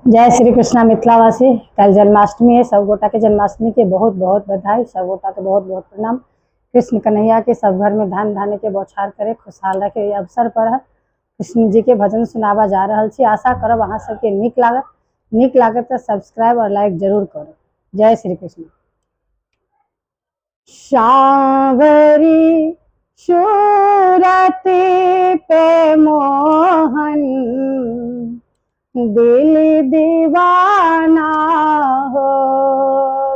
जय श्री कृष्णा मिथिलावासी। कल जन्माष्टमी है। सब गोटा के जन्माष्टमी के बहुत बहुत बधाई। सब गोटा के बहुत बहुत प्रणाम। कृष्ण कन्हैया के सब घर में धान धाने के बौछार करे, खुशहाल रखे। ये अवसर पर कृष्ण जी के भजन सुनावा जा रहा छी। आशा करब अहाँ सबके नीक लागत तो सब्सक्राइब और लाइक जरूर करो। जय श्री कृष्ण। शावरी शूरती पे मोहन, दिल दीवाना हो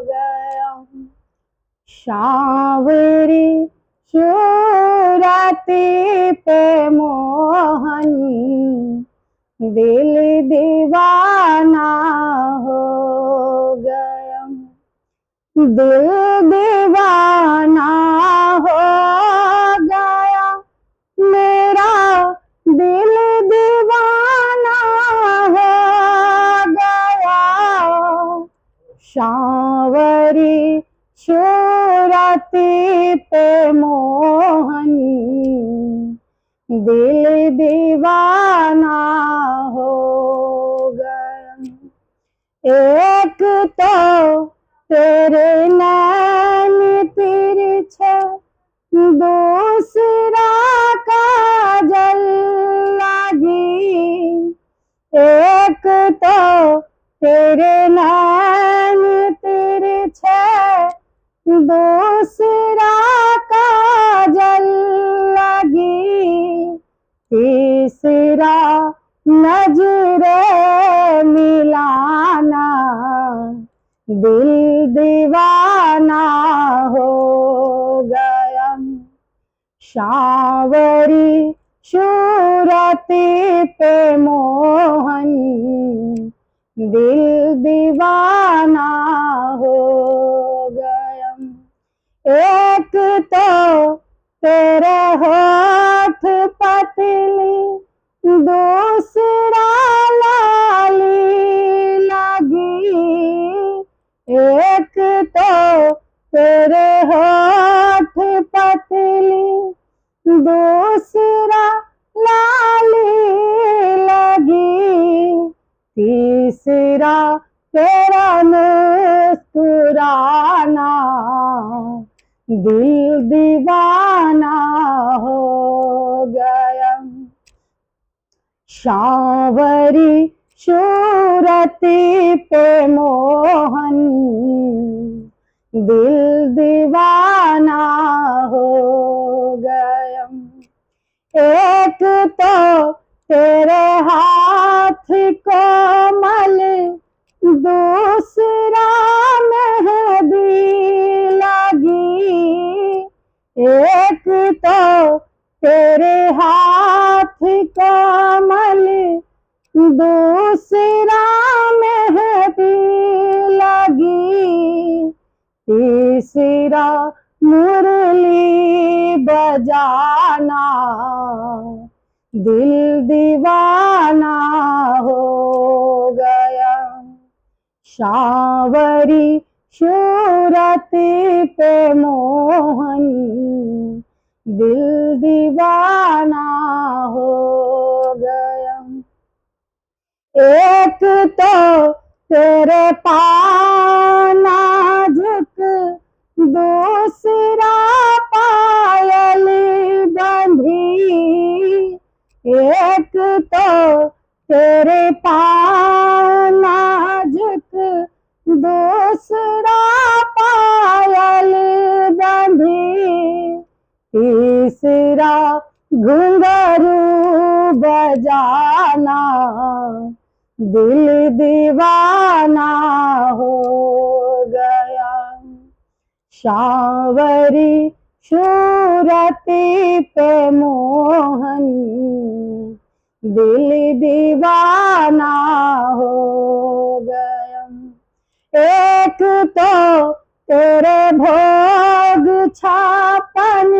गया। सांवरी सूरती पे मोहन, दिल दीवाना हो गया। दिल दीवाना हो गया मेरा, दिल दीवाना हो गया। सांवरी सूरती पे मोहन, दिल दीवाना हो गया। एक तो तेरे नैन तिरछे, दूसरा काजल लगी। एक तो तेरे नैन तिरछे, दूसरा काजल लगी। तीसरा नजरे मिलाना, दिल दीवाना हो गया। सांवरी सूरती पे मोहन, दिल दीवाना हो गया। एक तो तेरे होठ पतली, दूसरा लाली लगी। एक तो तेरे होठ पतली, दूसरा लाली लगी। तीसरा तेरा मुस्कुराना, दिल दीवाना हो गया। सांवरी सूरती पे मोहन, दिल दीवाना हो गया। एक तो तेरे हाथ कोमल, दूसरा मेहंदी लगी। एक तो तेरे हाथ कोमल, दूसरा मेहंदी लगी। तीसरा मुरली बजाना, दिल दीवाना हो गया। सांवरी सूरती पे मोहन, दिल दीवाना हो गया। एक तो तेरे पाँव नाजुक, दूसरा पायल बंधी। एक तो तेरे पाँव नाजुक, दूसरा पायल बंधी। तीसरा घुंघरू बजाना, दिल दीवाना हो गया। सांवरी सूरती पे मोहन, दिल दीवाना हो गया। एक तो तेरे भोग छापन,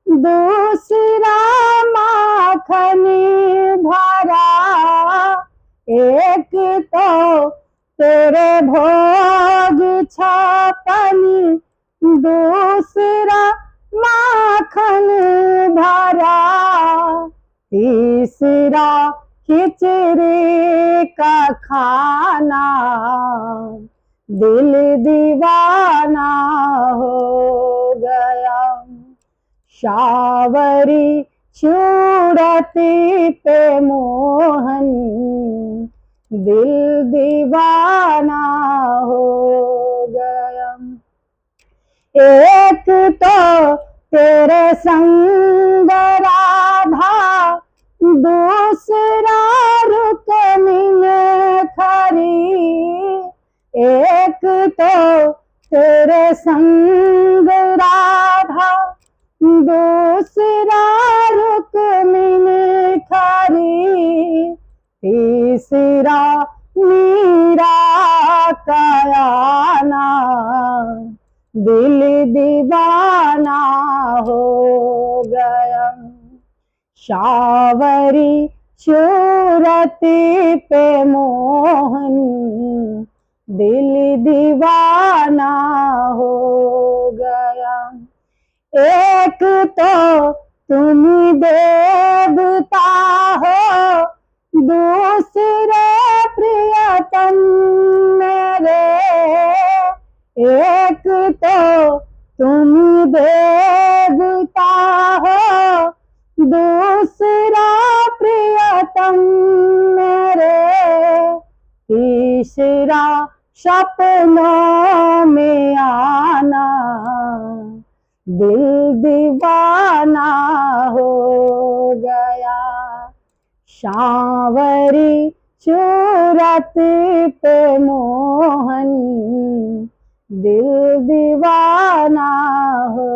दूसरा माखनी भरा। एक तो तेरे भोग छापन, दूसरा माखन भरा। तीसरा खिचड़ी का खाना, दिल दीवाना हो गया। शावरी सूरती पे मोहन, दिल दीवाना हो गया। एक तो तेरे संग राधा, दूसरा रुक्मिन खरी। एक तो तेरे संग राधा, दूसरा रुक्मिन खरी। तीसरा मीरा का आना, दिल दीवाना हो गया। शावरी सूरती पे मोहन, दिल दीवाना हो गया। एक तो तुम देवता हो, दूसरे प्रियतम मेरे। एक तो तुम देवता हो, दूसरा प्रियतम मेरे। तीसरा सपनों में आना, दिल दीवाना हो गया। शावरी सूरत पे मोहन, दिल दीवाना हो